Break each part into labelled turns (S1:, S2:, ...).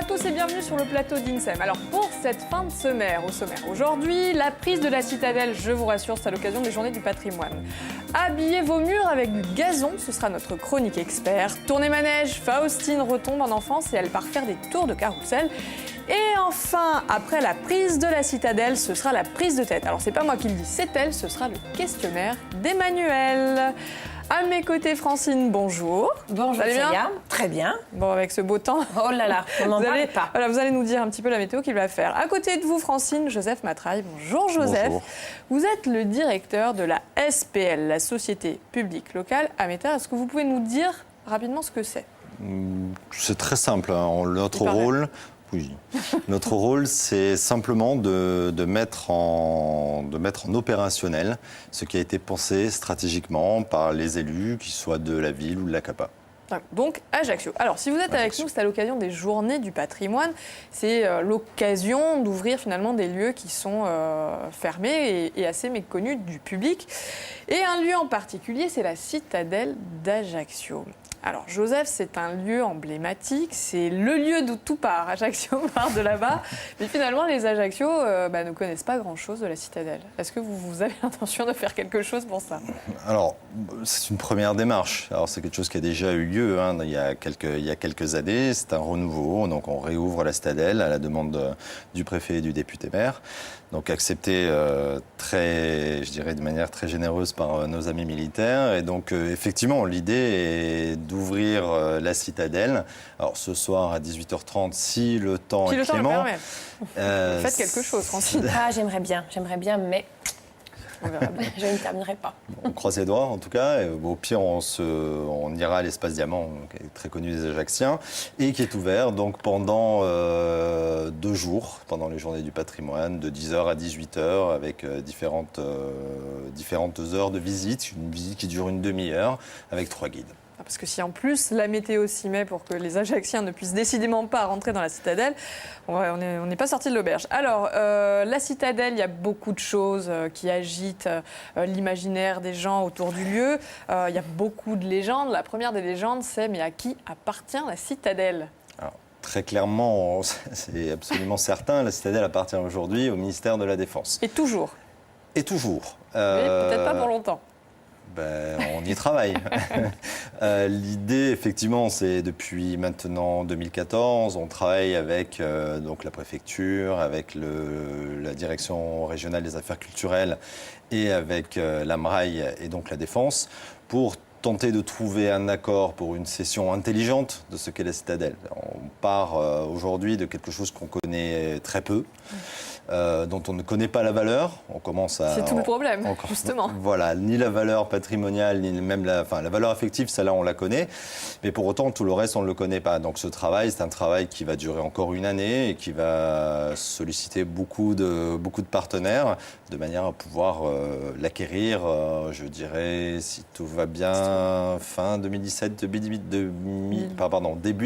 S1: à tous et bienvenue sur le plateau d'INSEM. Alors pour cette fin de semaine, au sommaire aujourd'hui, la prise de la citadelle, je vous rassure, c'est à l'occasion des journées du patrimoine. Habillez vos murs avec du gazon, ce sera notre chronique expert. Tournez manège, Faustine retombe en enfance et elle part faire des tours de carrousel. Et enfin, après la prise de la citadelle, ce sera la prise de tête. Alors c'est pas moi qui le dis, c'est elle, ce sera le questionnaire d'Emmanuel. À mes côtés, Francine, bonjour.
S2: Bonjour,
S1: vous allez bien?
S2: Très bien.
S1: Bon, avec ce beau temps.
S2: Oh là là, on n'en parle pas.
S1: Voilà, vous allez nous dire un petit peu la météo qu'il va faire. À côté de vous, Francine, Joseph Matraille. Bonjour, Joseph.
S3: Bonjour.
S1: Vous êtes le directeur de la SPL, la Société Publique Locale Amétard. Est-ce que vous pouvez nous dire rapidement ce que c'est?
S3: C'est très simple. Notre rôle... Oui. Notre rôle, c'est simplement de mettre en opérationnel ce qui a été pensé stratégiquement par les élus, qu'ils soient de la ville ou de la CAPA.
S1: Donc Ajaccio. Alors si vous êtes avec nous, c'est à l'occasion des journées du patrimoine. C'est l'occasion d'ouvrir finalement des lieux qui sont fermés et assez méconnus du public. Et un lieu en particulier, c'est la citadelle d'Ajaccio. Alors Joseph, c'est un lieu emblématique, c'est le lieu d'où tout part. Ajaccio part de là-bas, mais finalement les Ajaccio ne connaissent pas grand-chose de la citadelle. Est-ce que vous avez l'intention de faire quelque chose pour ça?
S3: Alors, c'est une première démarche. Alors c'est quelque chose qui a déjà eu lieu il y a quelques années. C'est un renouveau, donc on réouvre la citadelle à la demande du préfet et du député maire. Donc accepté de manière très généreuse par nos amis militaires. Et donc effectivement, l'idée est d'ouvrir la citadelle. Alors ce soir à 18h30, si le temps est clément.
S1: Faites quelque chose, Francine.
S2: J'aimerais bien, mais on verra bien. Je ne terminerai pas.
S3: On croise les doigts en tout cas. Et au pire, on ira à l'espace Diamant, qui est très connu des Ajacciens, et qui est ouvert donc pendant 2 jours, pendant les journées du patrimoine, de 10h à 18h, avec différentes heures de visite. Une visite qui dure une demi-heure, avec 3 guides.
S1: Parce que si en plus la météo s'y met pour que les Ajacciens ne puissent décidément pas rentrer dans la citadelle, on n'est pas sorti de l'auberge. Alors, la citadelle, il y a beaucoup de choses qui agitent l'imaginaire des gens autour du lieu. Il y a beaucoup de légendes. La première des légendes, c'est mais à qui appartient la citadelle?
S3: Alors, très clairement, c'est absolument certain, la citadelle appartient aujourd'hui au ministère de la Défense.
S1: Et toujours?
S3: Et toujours.
S1: Mais peut-être pas pour longtemps.
S3: On y travaille. L'idée, effectivement, c'est depuis maintenant 2014, on travaille avec donc la préfecture, avec la direction régionale des affaires culturelles et avec l'AMRAI et donc la Défense pour tenter de trouver un accord pour une cession intelligente de ce qu'est la citadelle. On part aujourd'hui de quelque chose qu'on connaît très peu. Dont on ne connaît pas la valeur.
S1: C'est tout le problème, justement.
S3: Voilà, ni la valeur patrimoniale, ni même la valeur affective, celle-là, on la connaît. Mais pour autant, tout le reste, on ne le connaît pas. Donc ce travail, c'est un travail qui va durer encore une année et qui va solliciter beaucoup de partenaires de manière à pouvoir l'acquérir, je dirais, si tout va bien, fin 2017, début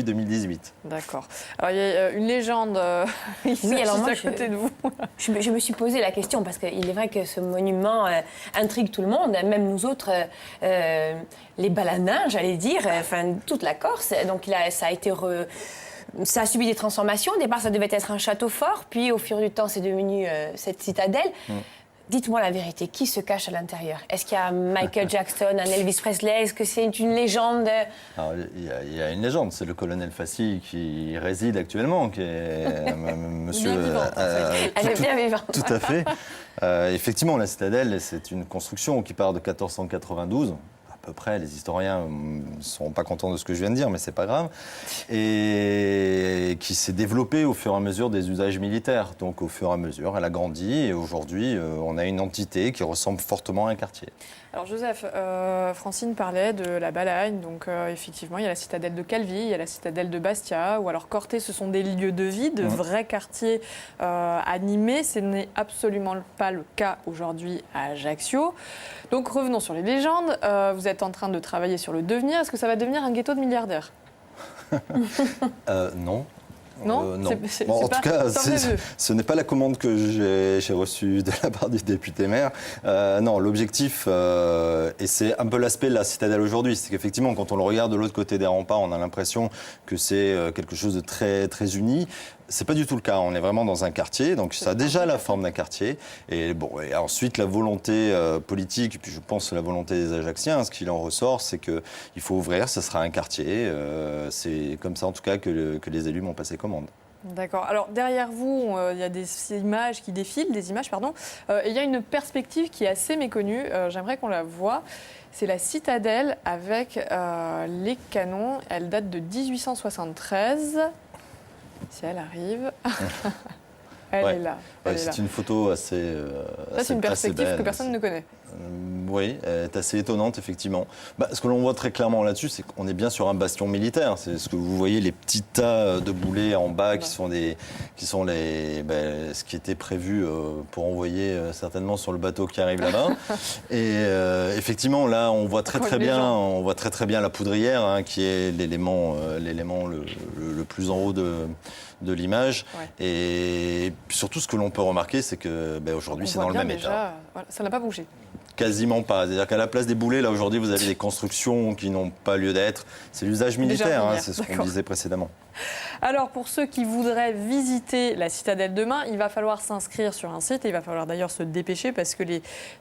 S3: 2018.
S1: D'accord. Alors, il y a une légende ici à côté de vous.
S2: Je me suis posé la question parce qu'il est vrai que ce monument intrigue tout le monde, même nous autres, les baladins, j'allais dire, toute la Corse. Donc ça a subi des transformations. Au départ, ça devait être un château fort, puis au fur du temps, c'est devenu cette citadelle. Dites-moi la vérité, qui se cache à l'intérieur? Est-ce qu'il y a Michael Jackson, un Elvis Presley? Est-ce que c'est une légende?
S3: Alors, il y a une légende, c'est le colonel Fassi qui réside actuellement, qui est monsieur...
S1: Bien vivante,
S2: elle est bien vivante.
S3: Tout à fait. Effectivement, la citadelle, c'est une construction qui part de 1492. À peu près, les historiens ne seront pas contents de ce que je viens de dire, mais c'est pas grave, et qui s'est développée au fur et à mesure des usages militaires. Donc au fur et à mesure, elle a grandi, et aujourd'hui, on a une entité qui ressemble fortement à un quartier.
S1: Alors Joseph, Francine parlait de la Balagne, donc effectivement il y a la citadelle de Calvi, il y a la citadelle de Bastia, ou alors Corté, ce sont des lieux de vie, de vrais quartiers animés. Ce n'est absolument pas le cas aujourd'hui à Ajaccio. Donc revenons sur les légendes. Vous êtes en train de travailler sur le devenir. Est-ce que ça va devenir un ghetto de milliardaires?
S3: Non.
S1: Non,
S3: non.
S1: C'est
S3: Bon, en
S1: pas-
S3: tout cas,
S1: ça me veut.
S3: ce n'est pas la commande que j'ai reçue de la part du député maire. Non, l'objectif, et c'est un peu l'aspect de la citadelle aujourd'hui, c'est qu'effectivement, quand on le regarde de l'autre côté des remparts, on a l'impression que c'est quelque chose de très, très uni. C'est pas du tout le cas. On est vraiment dans un quartier, donc ça a déjà la forme d'un quartier. Et bon, et ensuite la volonté politique, et puis je pense la volonté des Ajacciens, ce qu'il en ressort, c'est qu'il faut ouvrir. Ce sera un quartier. C'est comme ça en tout cas que les élus m'ont passé commande.
S1: D'accord. Alors derrière vous, il y a des images qui défilent, et il y a une perspective qui est assez méconnue. J'aimerais qu'on la voie. C'est la citadelle avec les canons. Elle date de 1873. Si elle arrive, elle est là.
S3: C'est une photo assez.
S1: Ça, c'est une perspective
S3: belle.
S1: que personne ne connaît.
S3: Oui, elle est assez étonnante, effectivement. Ce que l'on voit très clairement là-dessus, c'est qu'on est bien sur un bastion militaire. C'est ce que vous voyez, les petits tas de boulets en bas qui sont ce qui était prévu pour envoyer certainement sur le bateau qui arrive là-bas. Et effectivement, là, on voit très très bien la poudrière, hein, qui est l'élément le plus en haut de l'image.
S1: Ouais.
S3: Et surtout, ce que l'on peut remarquer, c'est que aujourd'hui, c'est dans le même état.
S1: Voilà, ça n'a pas bougé.
S3: Quasiment pas. C'est-à-dire qu'à la place des boulets, là aujourd'hui, vous avez des constructions qui n'ont pas lieu d'être. C'est l'usage militaire, hein, c'est ce qu'on disait précédemment.
S1: Alors, pour ceux qui voudraient visiter la citadelle demain, il va falloir s'inscrire sur un site et il va falloir d'ailleurs se dépêcher parce que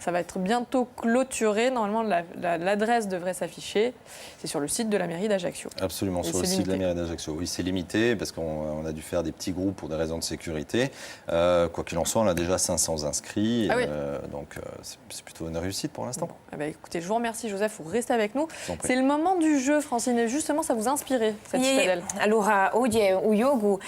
S1: ça va être bientôt clôturé. Normalement, l'adresse devrait s'afficher. C'est sur le site de la mairie d'Ajaccio.
S3: Absolument,
S1: et
S3: sur le site de la mairie d'Ajaccio. Oui, c'est limité parce qu'on a dû faire des petits groupes pour des raisons de sécurité. Quoi qu'il en soit, on a déjà 500 inscrits.
S1: Ah oui.
S3: Donc, c'est plutôt une réussite pour l'instant.
S1: Bon, eh bien, écoutez, je vous remercie, Joseph, pour rester avec nous. C'est le moment du jeu, Francine. Et justement, ça vous a inspiré, cette citadelle?
S2: Allora, oggi o jogo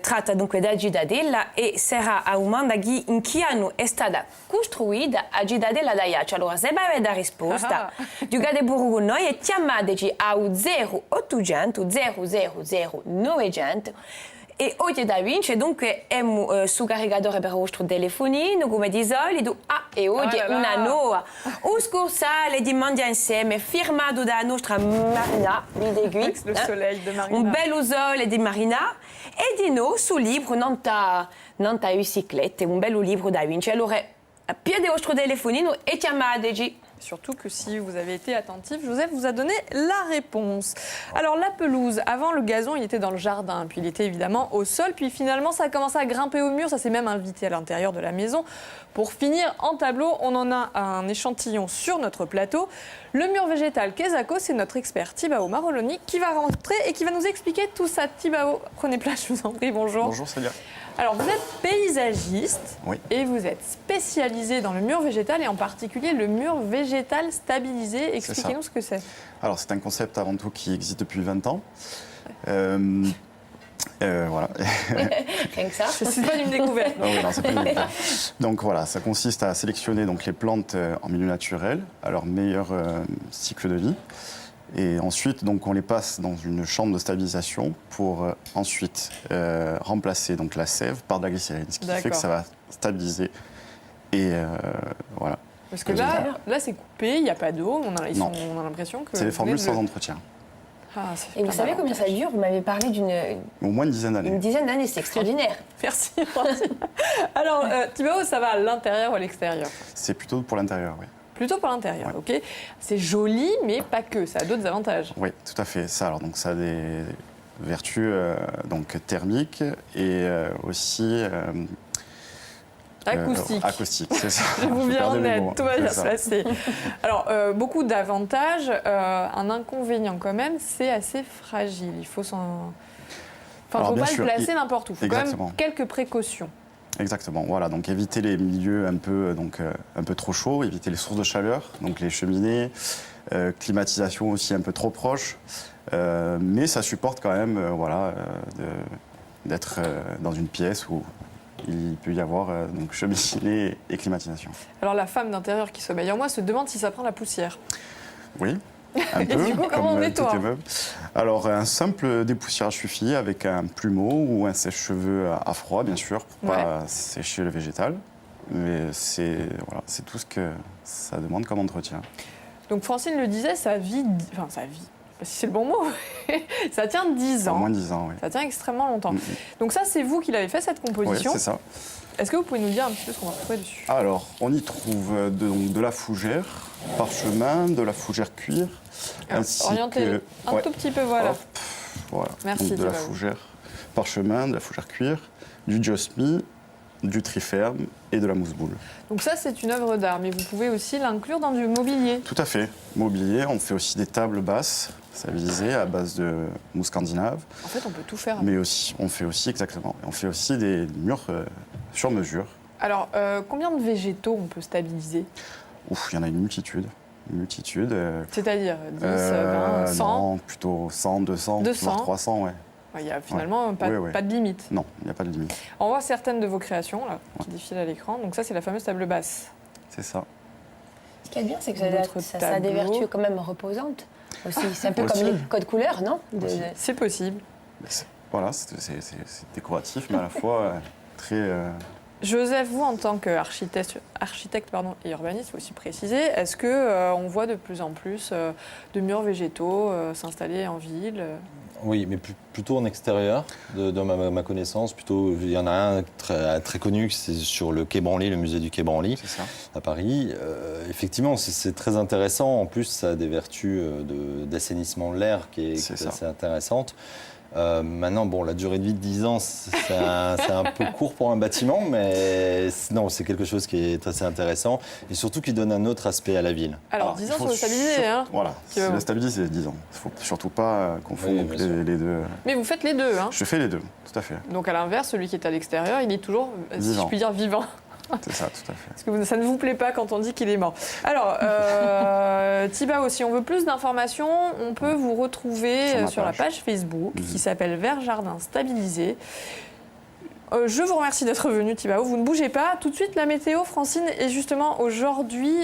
S2: tratta dunque da Cidadella e sarà a domanda in che anno è stata costruita a Cidadella d'Ajaccio. Allora, se avete la risposta, giocate pure con noi e chiamateci a 0800 000 900. E oggi da vince dunque è su caricatore per il vostro telefonino come di solito. E oggi è una nuova scorsale di Mangia Insieme firmato da nostra Marina Videgui.
S1: Le soleil de Marina.
S2: Un bel sole di Marina e di noi sul libro non ta biciclette, un bel libro da vincere. Allora, piede il vostro telefonino e chiamateci.
S1: Surtout que si vous avez été attentif, Joseph vous a donné la réponse. Alors la pelouse, avant le gazon, il était dans le jardin, puis il était évidemment au sol, puis finalement ça a commencé à grimper au mur, ça s'est même invité à l'intérieur de la maison. Pour finir en tableau, on en a un échantillon sur notre plateau. Le mur végétal Kezako, c'est notre expert Thibao Maroloni qui va rentrer et qui va nous expliquer tout ça. Thibao, prenez place, je vous en prie, bonjour.
S4: Bonjour Célia.
S1: Alors vous êtes paysagiste et vous êtes spécialisé dans le mur végétal et en particulier le mur végétal stabilisé. Expliquez-nous ce que c'est.
S4: Alors c'est un concept avant tout qui existe depuis 20 ans. Voilà.
S2: Rien que ça.
S1: C'est pas une découverte.
S4: Ah oui, non, c'est pas une découverte. Donc voilà, ça consiste à sélectionner donc, les plantes en milieu naturel à leur meilleur cycle de vie. Et ensuite, donc, on les passe dans une chambre de stabilisation pour ensuite remplacer donc, la sève par de la glycérine, ce qui fait que ça va stabiliser. Et voilà.
S1: Parce que là c'est coupé, il n'y a pas d'eau, on a l'impression que...
S4: C'est les formules sans entretien.
S2: Et vous savez combien ça dure? Vous m'avez parlé d'une...
S4: Au moins une dizaine d'années.
S2: Une dizaine d'années, c'est extraordinaire.
S1: Merci, Francine. Alors, Thibao, ça va à l'intérieur ou à l'extérieur?
S4: C'est plutôt pour l'intérieur, oui.
S1: Plutôt pour l'intérieur, ok. C'est joli, mais pas que, ça a d'autres avantages.
S4: Oui, tout à fait. Ça, alors, donc, ça a des vertus donc, thermiques et aussi...
S1: acoustique,
S4: c'est ça.
S1: Je vous viens en aide, tout va bien se passer. Alors, beaucoup d'avantages. Un inconvénient quand même, c'est assez fragile. Il faut s'en... Enfin, il ne faut pas le placer n'importe où. Il faut quand même quelques précautions.
S4: Exactement, voilà, donc éviter les milieux un peu trop chauds, éviter les sources de chaleur, donc les cheminées, climatisation aussi un peu trop proche, mais ça supporte quand même d'être dans une pièce où il peut y avoir donc cheminée et climatisation.
S1: Alors la femme d'intérieur qui sommeille en moi se demande si ça prend la poussière.
S4: Oui. Un peu,
S1: du coup, comment on nettoie?
S4: Alors, un simple dépoussiérage suffit avec un plumeau ou un sèche-cheveux à froid, bien sûr, pour ne pas sécher le végétal. Mais c'est tout ce que ça demande comme entretien.
S1: Donc, Francine le disait, ça vit, pas si c'est le bon mot, ça tient 10 ans.
S4: Au moins 10 ans, oui.
S1: Ça tient extrêmement longtemps. Donc ça, c'est vous qui l'avez fait, cette
S4: Oui,
S1: composition.
S4: c'est ça.
S1: Est-ce que vous pouvez nous dire un petit peu ce qu'on va retrouver dessus?
S4: Alors, on y trouve donc, de la fougère parchemin, de la fougère cuir, ainsi
S1: Orientez-le
S4: que...
S1: un tout petit peu, voilà.
S4: Hop, voilà.
S1: Merci,
S4: Donc, de la
S1: Thibaut.
S4: fougère parchemin, de la fougère cuir, du josmi, du triferme et de la mousse-boule.
S1: Donc ça, c'est une œuvre d'art, mais vous pouvez aussi l'inclure dans du mobilier.
S4: Tout à fait. Mobilier, on fait aussi des tables basses, stabilisées à base de mousse scandinave.
S1: En fait, on peut tout faire.
S4: Mais aussi, on fait aussi, exactement, on fait aussi des murs sur mesure.
S1: Alors, combien de végétaux on peut stabiliser?
S4: Ouf, il y en a une multitude.
S1: C'est-à-dire 10, 20, 100?
S4: Non, plutôt 100, 200,
S1: 200.
S4: voire 300, ouais.
S1: Il n'y a finalement pas de limite.
S4: Non, il n'y a pas de limite.
S1: On voit certaines de vos créations là, qui défilent à l'écran. Donc ça, c'est la fameuse table basse.
S4: C'est ça.
S2: Ce qui est bien, c'est que
S1: Votre
S2: ça a des
S1: tableau.
S2: vertus quand même reposantes aussi. C'est un peu
S4: Aussi.
S2: comme les codes couleurs, non?
S1: C'est possible.
S4: Voilà, c'est décoratif, mais à la fois très...
S1: Joseph, vous, en tant qu'architecte et urbaniste, il faut aussi préciser, est-ce qu'on voit de plus en plus de murs végétaux s'installer en ville?
S3: Oui, mais plutôt en extérieur, dans ma connaissance. Plutôt, il y en a un très connu, c'est sur le Quai Branly, le musée du Quai Branly,
S4: C'est ça.
S3: à Paris. Effectivement, c'est très intéressant. En plus, ça a des vertus d'assainissement de l'air qui est assez intéressante. Maintenant, bon, la durée de vie de 10 ans, c'est un peu court pour un bâtiment, mais non, c'est quelque chose qui est assez intéressant et surtout qui donne un autre aspect à la ville.
S1: Alors, 10 ans sur le stabiliser, hein.
S4: Voilà, c'est la stabiliser, 10 ans. Il ne faut surtout pas confondre
S3: Oui, bien
S4: les deux.
S1: Mais vous faites les deux, hein.
S4: Je fais les deux, tout à fait.
S1: Donc à l'inverse, celui qui est à l'extérieur, il est toujours, si je
S4: Vivant.
S1: puis dire, vivant.
S4: C'est ça, tout à fait.
S1: Parce que ça ne vous plaît pas quand on dit qu'il est mort. Alors, Thibaut, si on veut plus d'informations, on peut vous retrouver sur la page Facebook qui s'appelle Vert Jardin Stabilisé. Je vous remercie d'être venu, Thibaut. Vous ne bougez pas. Tout de suite, la météo, Francine. Et justement, aujourd'hui,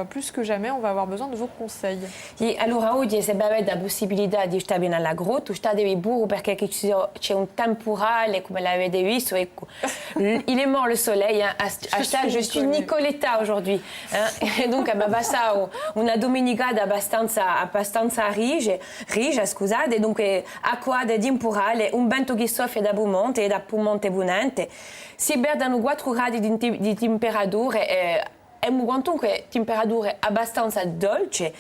S1: plus que jamais, on va avoir besoin de vos conseils.
S2: E allora oggi se avete la possibilità di stare bene alla grotta, statevi burro perché c'è un temporale come l'avete visto. Ecco. Il est mort le soleil. Hein. Hashtag je suis Nicoletta aujourd'hui. Hein. E dunque abbiamo passato una domenicata abbastanza rigia, scusate. Dunque acqua di temporale, un vento che soffia da Piemonte e da Piemonte Bunente. Si perdano 4 gradi di temperatura. Comunque temperature abbastanza dolci,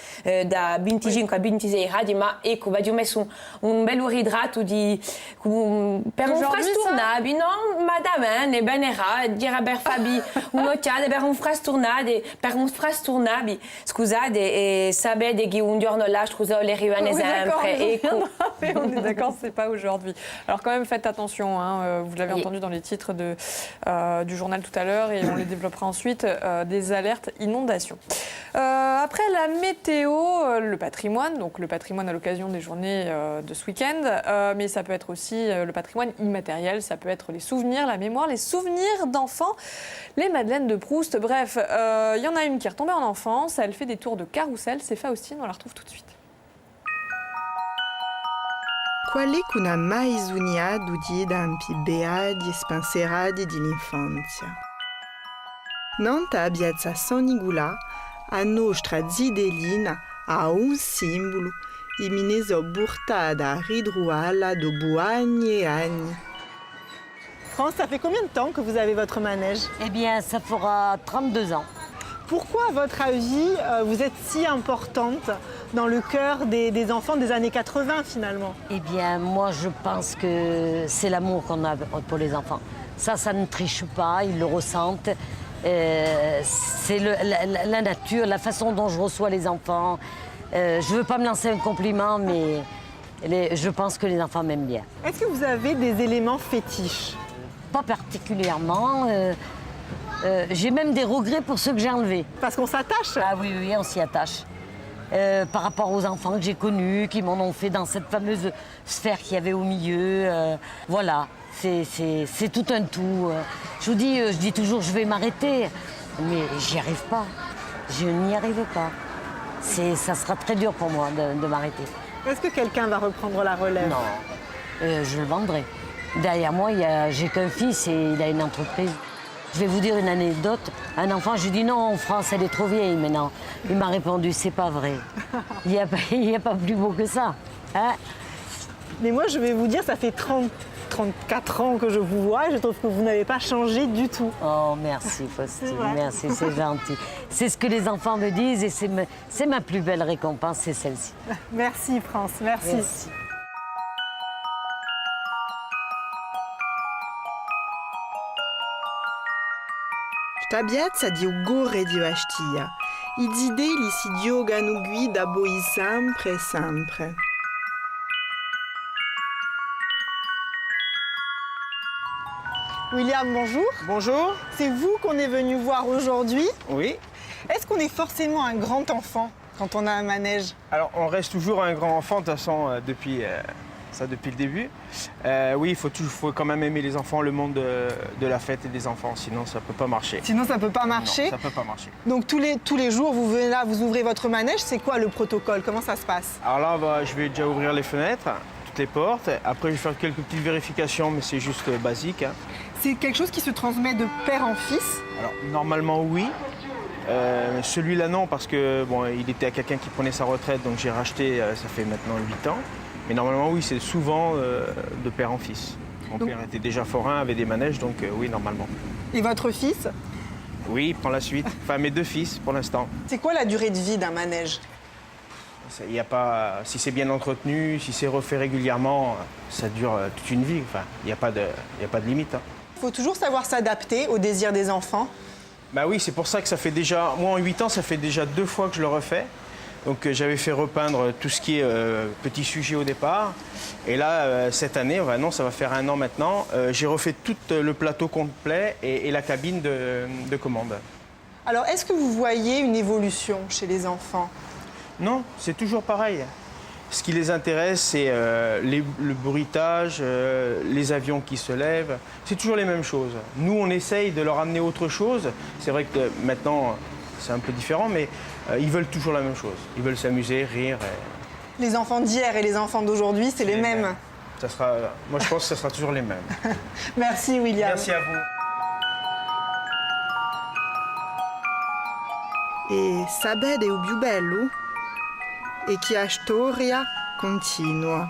S2: da 25 a 26 gradi, ma ecco, abbiamo messo un bello idrato per un frastornabile, no? Madame, ne benerà, dirà per Fabi, un'occhiata per un frastornabile. Scusate, e sapete che un giorno l'altro le rimane sempre. Ecco.
S1: On est d'accord, c'est pas aujourd'hui. Alors quand même, faites attention, hein, vous l'avez entendu dans les titres du journal tout à l'heure, et on les développera ensuite, des alertes inondations. Après la météo, le patrimoine, donc le patrimoine à l'occasion des journées de ce week-end, mais ça peut être aussi le patrimoine immatériel, ça peut être les souvenirs, la mémoire, les souvenirs d'enfants, les madeleines de Proust, bref, il y en a une qui est retombée en enfance, elle fait des tours de carrousel, c'est Faustine, on la retrouve tout de suite.
S5: Qual è qu'una mai sognato di dampi beati e spenserati dell'infanzia? Nanta abbiazza Sonigula, a nostra zidelina, a un simbolo, e mineso burtada ridruala do buagni e agni.
S6: France, ça fait combien de temps que vous avez votre manège?
S7: Eh bien, ça fera 32 ans.
S6: Pourquoi, à votre avis, vous êtes si importante dans le cœur des enfants des années 80 finalement?
S7: Eh bien, moi, je pense que c'est l'amour qu'on a pour les enfants. Ça ne triche pas, ils le ressentent. C'est la nature, la façon dont je reçois les enfants. Je ne veux pas me lancer un compliment, mais je pense que les enfants m'aiment bien.
S6: Est-ce que vous avez des éléments fétiches?
S7: Pas particulièrement. J'ai même des regrets pour ceux que j'ai enlevés.
S6: Parce qu'on s'attache?
S7: Ah oui, oui, on s'y attache. Par rapport aux enfants que j'ai connus, qui m'en ont fait dans cette fameuse sphère qu'il y avait au milieu. Voilà, c'est tout un tout. Je dis toujours, je vais m'arrêter, mais j'y arrive pas. Je n'y arrive pas. Ça sera très dur pour moi de m'arrêter.
S6: Est-ce que quelqu'un va reprendre la relève?
S7: Non, je le vendrai. Derrière moi, j'ai qu'un fils et il a une entreprise. Je vais vous dire une anecdote. Un enfant, je lui dis non, en France, elle est trop vieille maintenant. Il m'a répondu, c'est pas vrai. Il n'y a pas plus beau que ça. Hein?
S6: Mais moi, je vais vous dire, ça fait 34 ans que je vous vois et je trouve que vous n'avez pas changé du tout.
S7: Oh, merci, Faustine,
S6: C'est vrai.
S7: merci, c'est gentil. C'est ce que les enfants me disent et c'est ma plus belle récompense, c'est celle-ci.
S6: Merci, France, merci.
S7: Merci.
S5: Tabiat di ugore di vastia. Idide li si diogano guida boi sempre sempre.
S6: William, bonjour.
S8: Bonjour.
S6: C'est vous qu'on est venu voir aujourd'hui.
S8: Oui.
S6: Est-ce qu'on est forcément un grand enfant quand on a un manège?
S8: Alors, on reste toujours un grand enfant, de toute façon, depuis le début. Oui, il faut quand même aimer les enfants, le monde de la fête et des enfants, sinon ça ne peut pas marcher.
S6: Sinon, ça ne peut pas marcher.
S8: Non, ça ne peut pas marcher.
S6: Donc tous les jours, vous venez là, vous ouvrez votre manège. C'est quoi le protocole? Comment ça se passe?
S8: Alors là, je vais déjà ouvrir les fenêtres, toutes les portes. Après, je vais faire quelques petites vérifications, mais c'est juste basique. Hein.
S6: C'est quelque chose qui se transmet de père en fils.
S8: Alors, normalement, oui. Celui-là, non, parce que bon, il était à quelqu'un qui prenait sa retraite, donc j'ai racheté, ça fait maintenant 8 ans. Mais normalement, oui, c'est souvent de père en fils. Mon père était déjà forain, avait des manèges, donc oui, normalement.
S6: Et votre fils?
S8: Oui, il prend la suite. Enfin, mes 2 fils, pour l'instant.
S6: C'est quoi la durée de vie d'un manège?
S8: Il y a pas, si c'est bien entretenu, si c'est refait régulièrement, ça dure toute une vie. Enfin, il n'y a pas de limite. Hein.
S6: Il faut toujours savoir s'adapter aux désirs des enfants.
S8: Bah oui, c'est pour ça que ça fait déjà, moi en 8 ans, ça fait déjà 2 fois que je le refais. Donc j'avais fait repeindre tout ce qui est petit sujet au départ. Et là, cette année, non, ça va faire 1 an maintenant, j'ai refait tout le plateau complet et la cabine de commande.
S6: Alors, est-ce que vous voyez une évolution chez les enfants?
S8: Non, c'est toujours pareil. Ce qui les intéresse, c'est le bruitage, les avions qui se lèvent. C'est toujours les mêmes choses. Nous, on essaye de leur amener autre chose. C'est vrai que maintenant, c'est un peu différent, mais ils veulent toujours la même chose. Ils veulent s'amuser, rire.
S6: Les enfants d'hier et les enfants d'aujourd'hui, c'est les mêmes.
S8: Ça sera, moi, je pense que ça sera toujours les mêmes.
S6: Merci, William.
S8: Merci à vous.
S5: E sabede o più bello? E che a storia continua.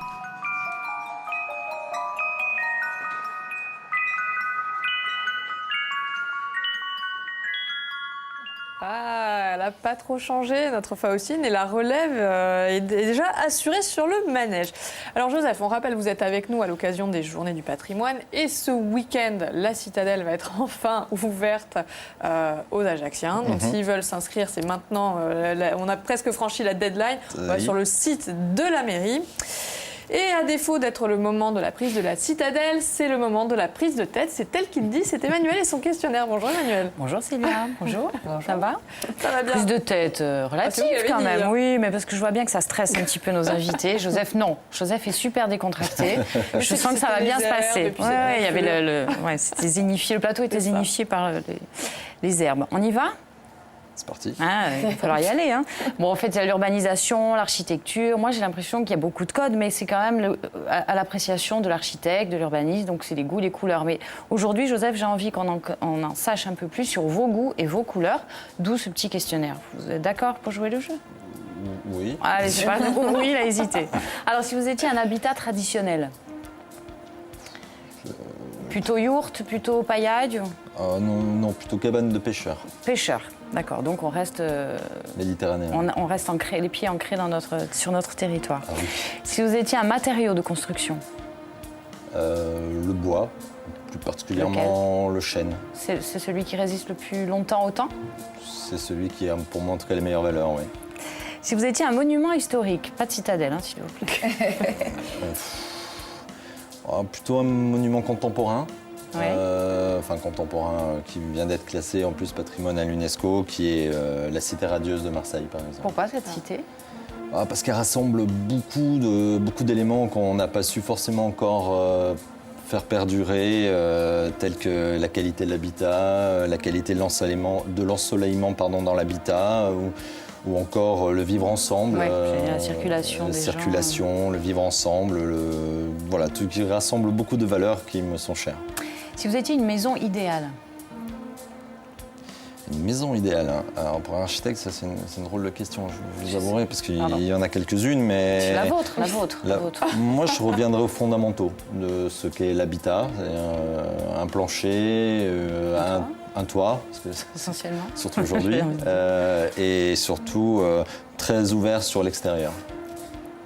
S1: Ah, elle n'a pas trop changé, notre Faustine, et la relève est déjà assurée sur le manège. Alors Joseph, on rappelle, vous êtes avec nous à l'occasion des Journées du patrimoine, et ce week-end, la Citadelle va être enfin ouverte aux Ajacciens. Donc s'ils veulent s'inscrire, c'est maintenant, on a presque franchi la deadline, sur le site de la mairie. Et à défaut d'être le moment de la prise de la Citadelle, c'est le moment de la prise de tête. C'est elle qui le dit, c'est Emmanuel et son questionnaire. Bonjour Emmanuel.
S9: Bonjour Sylvia. Bonjour. Ça va?
S1: Ça va bien.
S9: Prise de tête relative quand
S1: dit,
S9: même.
S1: hein.
S9: Oui, mais parce que je vois bien que ça stresse un petit peu nos invités. Joseph, non. Joseph est super décontracté. Je sens que ça va bien se passer. Ouais, il y avait c'était zénifié. Le plateau était zénifié par les herbes. On y va?
S3: C'est parti.
S9: Ah, il va falloir y aller. Hein. Bon, en fait, il y a l'urbanisation, l'architecture. Moi, j'ai l'impression qu'il y a beaucoup de codes, mais c'est quand même à l'appréciation de l'architecte, de l'urbaniste. Donc, c'est les goûts, les couleurs. Mais aujourd'hui, Joseph, j'ai envie qu'on en sache un peu plus sur vos goûts et vos couleurs. D'où ce petit questionnaire. Vous êtes d'accord pour jouer le jeu?
S3: Oui.
S9: Allez, c'est pas... Oui, il a hésité. Alors, si vous étiez un habitat traditionnel, plutôt yourte, plutôt paillade?
S3: Non, plutôt cabane de pêcheur.
S9: Pêcheur, d'accord. Donc on reste,
S3: Méditerranéen.
S9: on reste ancré, les pieds ancrés sur notre territoire.
S3: Ah oui.
S9: Si vous étiez un matériau de construction,
S3: Le bois, plus particulièrement le chêne.
S9: c'est celui qui résiste le plus longtemps au temps?
S3: C'est celui qui a pour moi en tout cas les meilleures valeurs, oui.
S9: Si vous étiez un monument historique, pas de citadelle, hein, s'il vous plaît.
S3: Plutôt un monument contemporain.
S9: Oui.
S3: Enfin contemporain qui vient d'être classé en plus patrimoine à l'UNESCO, qui est la cité radieuse de Marseille par exemple.
S9: Pourquoi cette cité?
S3: Parce qu'elle rassemble beaucoup d'éléments qu'on n'a pas su forcément encore faire perdurer, tels que la qualité de l'habitat, la qualité de l'ensoleillement dans l'habitat, ou encore le vivre ensemble.
S9: Ouais, la circulation des
S3: gens. Le vivre ensemble, voilà, tout qui rassemble beaucoup de valeurs qui me sont chères.
S9: Si vous étiez une maison idéale,
S3: Une maison idéale. Alors pour un architecte, ça c'est une drôle de question, je vous avouerai, parce qu'il y en a quelques-unes, mais...
S9: La vôtre.
S3: Moi, je reviendrai aux fondamentaux de ce qu'est l'habitat. Un plancher, un toit, parce que
S9: Essentiellement.
S3: surtout aujourd'hui, et surtout très ouvert sur l'extérieur.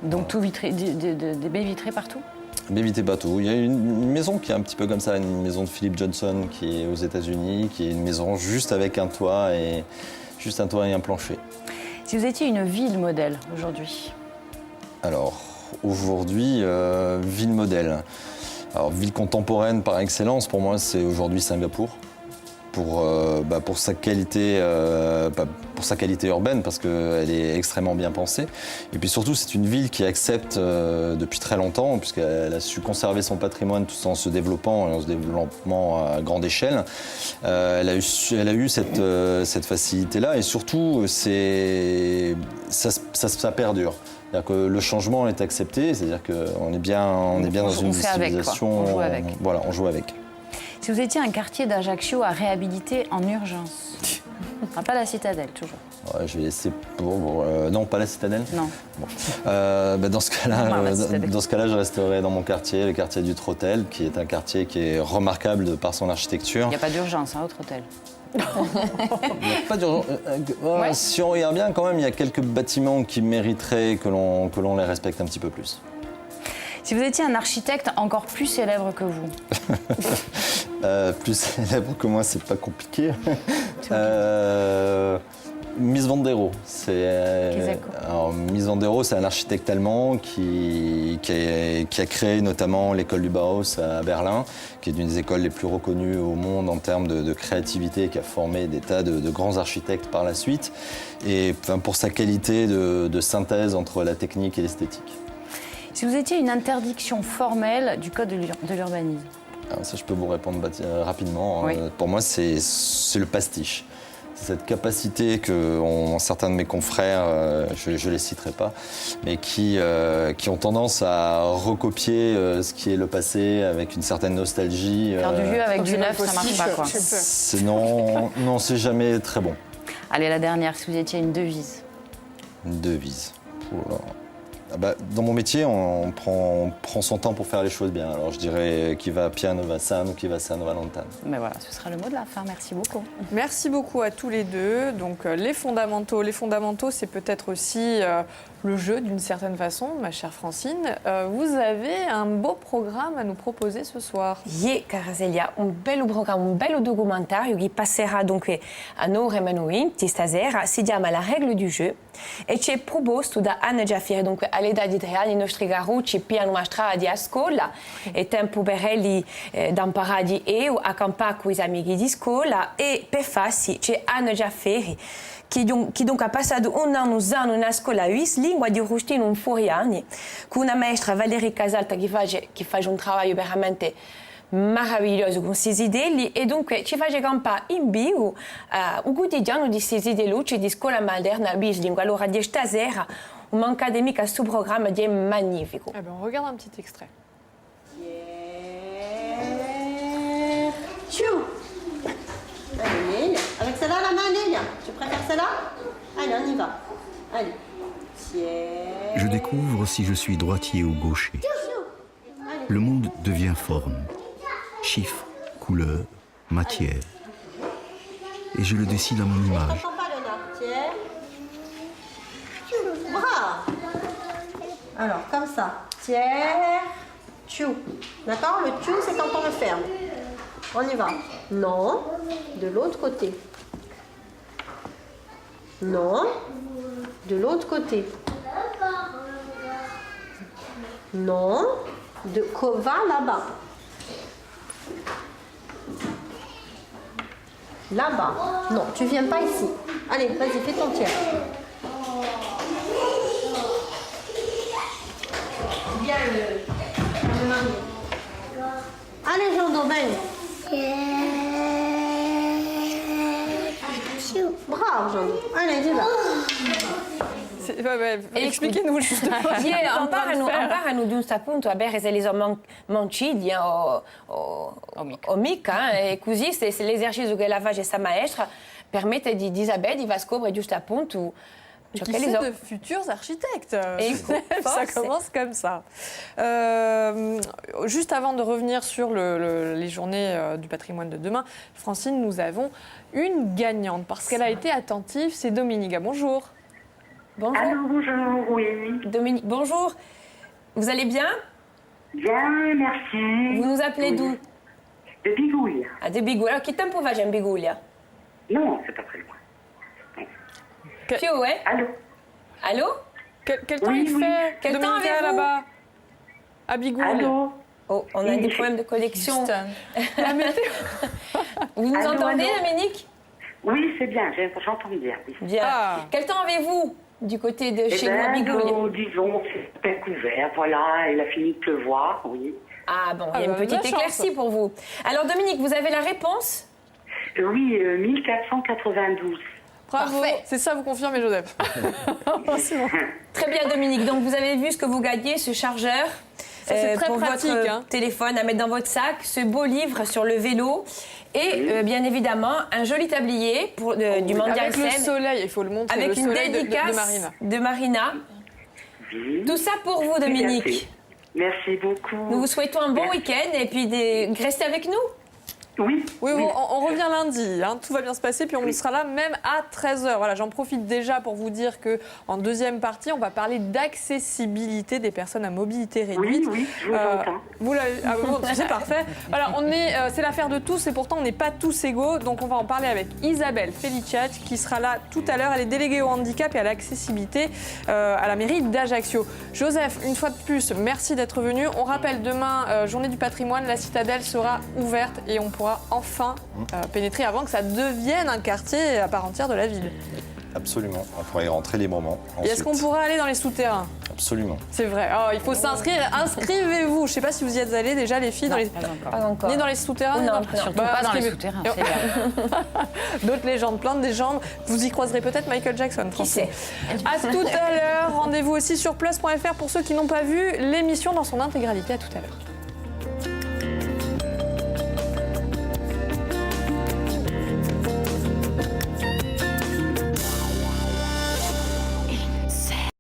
S9: Donc tout vitré, des baies vitrées partout?
S3: Baies bateau. Il y a une maison qui est un petit peu comme ça, une maison de Philip Johnson qui est aux États-Unis, qui est une maison juste avec un toit et un plancher.
S9: Si vous étiez une ville modèle aujourd'hui?
S3: Alors aujourd'hui, ville modèle. Alors ville contemporaine par excellence, pour moi, c'est aujourd'hui Singapour. Pour sa qualité urbaine, parce qu'elle est extrêmement bien pensée. Et puis surtout, c'est une ville qui accepte depuis très longtemps, puisqu'elle a su conserver son patrimoine tout en se développant et en se développant à grande échelle. Elle a eu cette facilité-là, et surtout, ça perdure. C'est-à-dire que le changement est accepté, c'est-à-dire qu'on est bien dans une civilisation.
S9: On joue avec.
S3: Voilà, on joue avec.
S9: Si vous étiez un quartier d'Ajaccio à réhabiliter en urgence, pas la citadelle, toujours.
S3: Ouais, je vais laisser non, pas la citadelle.
S9: Non.
S3: Bon. Dans ce cas-là, je resterai dans mon quartier, le quartier du Trotel, qui est un quartier qui est remarquable de par son architecture.
S9: Il n'y a pas d'urgence, autre hôtel.
S3: Il n'y a pas d'urgence.
S9: Ouais.
S3: Si on regarde bien, quand même, il y a quelques bâtiments qui mériteraient que l'on les respecte un petit peu plus.
S9: Si vous étiez un architecte encore plus célèbre que vous?
S3: Plus célèbre que moi, c'est pas compliqué. Mies van der Rohe. Mies van der Rohe, c'est un architecte allemand qui a créé notamment l'école du Bauhaus à Berlin, qui est une des écoles les plus reconnues au monde en termes de créativité, qui a formé des tas de grands architectes par la suite, et pour sa qualité de synthèse entre la technique et l'esthétique.
S9: Si vous étiez une interdiction formelle du code de l'urbanisme?
S3: Alors ça, je peux vous répondre rapidement.
S9: Oui.
S3: Pour moi, c'est le pastiche. C'est cette capacité qu'ont certains de mes confrères, je ne les citerai pas, mais qui ont tendance à recopier ce qui est le passé avec une certaine nostalgie.
S9: Faire du vieux avec du neuf, ça marche pas, quoi.
S3: Non, c'est jamais très bon.
S9: Allez, la dernière, si vous étiez une devise?
S3: Une devise. Dans mon métier, on prend son temps pour faire les choses bien. Alors je dirais qui va piano va sano, qui va sano va lontano.
S9: Mais voilà, ce sera le mot de la fin. Merci beaucoup.
S1: Merci beaucoup à tous les deux. Donc les fondamentaux, c'est peut-être aussi le jeu d'une certaine façon, ma chère Francine. Vous avez un beau programme à nous proposer ce soir.
S2: Sì, cara Celia, un bello programma, un bello documentario che passerà dunque a ore minuti stasera, si chiama La regola du jeu e ci è proposto da Anna Giaffieri, dunque all'età di 3 anni i nostri garucci piano una strada a scuola e tempo per elli da imparare io a campare con gli amici di scuola e per farsi c'è Anna Giaffieri che donc ha passato un anno usando una scuola a 8 lingue di Rustino in Furiani con una maestra Valeria Casalta che fa un lavoro veramente meraviglioso con queste idee e dunque ci fa campare in bio un quotidiano di queste idee luci di scuola moderna a bilingue. Allora di stasera un'accademica su programma di magnifico.
S1: Eh ben, on regarde un petit extrait.
S10: Tchou. Allez, Lélia. Avec celle-là, la main, Lélia. Tu préfères celle-là? Allez, on y va. Allez. Tiens.
S11: Je découvre si je suis droitier ou gaucher. Le monde devient forme, chiffres, couleurs, matière. Et je le décide à mon image.
S10: Tiens. Bras. Alors, comme ça. Tiens. Tchou. D'accord? Le tchou, c'est quand on le ferme. On y va. Non. De l'autre côté. Non. De l'autre côté. Non. Va là-bas. Là-bas. Non, tu viens pas ici. Allez, vas-y, fais ton tiers. Bien le marié. Allez, Jean Daubin. Bravo, Jean Daubin. Allez, dis-le.
S1: Expliquez-nous justement.
S2: Imparano di un appunto a bere se li sono mancidi o mica e così se l'esercizio che la fa questa maestra permette d'Isabelle, di Vasco, giusto appunto.
S1: Qui sait de futurs architectes.
S2: Et
S1: ça commence comme ça. Juste avant de revenir sur les journées du patrimoine de demain, Francine, nous avons une gagnante parce qu'elle a été attentive, c'est Dominique. Bonjour.
S12: Bonjour. Allô, bonjour, oui.
S2: Dominique, bonjour. Vous allez bien?
S12: Bien, merci.
S2: Vous nous appelez d'où?
S12: De Bigoulia.
S2: Ah, de Bigoulia. Alors, che tempo va in Bigoulia?
S12: Non, c'est pas très loin.
S2: Più, ouais?
S12: Allô?
S2: Allô?
S1: Quel temps il fait?
S2: Quel temps avez-vous
S1: là-bas? À Bigoulia.
S12: Allô?
S2: Oh, on a des problèmes de connexion.
S1: La météo.
S2: Vous nous entendez, Dominique?
S12: Oui, c'est bien, j'entends bien. Oui.
S2: Bien. Ah. Quel temps avez-vous du côté de chez nous à Bigoulia?
S12: Disons, c'est couvert, voilà, il a fini de pleuvoir, oui.
S2: Ah bon, il y a une petite éclaircie pour vous. Alors Dominique, vous avez la réponse?
S12: Oui, 1492.
S1: Bravo, c'est ça, vous confirmez, Joseph.
S2: Bon. Très bien, Dominique. Donc, vous avez vu ce que vous gagnez, ce chargeur.
S1: C'est très
S2: pour
S1: pratique,
S2: votre téléphone à mettre dans votre sac, ce beau livre sur le vélo et bien évidemment un joli tablier du Mondial
S1: avec le
S2: SEM,
S1: soleil, il faut le montrer,
S2: avec
S1: le
S2: une
S1: soleil
S2: dédicace
S1: de Marina.
S2: Tout ça pour vous, Dominique.
S12: Merci beaucoup.
S2: Nous vous souhaitons un bon week-end et puis restez avec nous.
S12: Oui.
S1: On revient lundi, tout va bien se passer, puis on sera là même à 13h. Voilà, j'en profite déjà pour vous dire qu'en deuxième partie, on va parler d'accessibilité des personnes à mobilité réduite.
S12: Oui, je vous entends.
S1: Vous l'avez, c'est parfait. Voilà, c'est l'affaire de tous et pourtant on n'est pas tous égaux, donc on va en parler avec Isabelle Feliciat qui sera là tout à l'heure. Elle est déléguée au handicap et à l'accessibilité à la mairie d'Ajaccio. Joseph, une fois de plus, merci d'être venu. On rappelle demain, journée du patrimoine, la citadelle sera ouverte et on pourra enfin pénétrer avant que ça devienne un quartier à part entière de la ville.
S3: Absolument, on pourra y rentrer librement.
S1: Et est-ce qu'on pourra aller dans les souterrains?
S3: Absolument.
S1: C'est vrai. Oh, il faut s'inscrire. Inscrivez-vous. Je ne sais pas si vous y êtes allés déjà, les filles.
S2: Pas encore.
S1: Ni dans les souterrains.
S2: Non,
S9: surtout pas dans les souterrains.
S1: D'autres légendes, plein de légendes. Vous y croiserez peut-être Michael Jackson.
S2: Qui sait?
S1: À tout à l'heure. Rendez-vous aussi sur plus.fr pour ceux qui n'ont pas vu l'émission dans son intégralité. À tout à l'heure.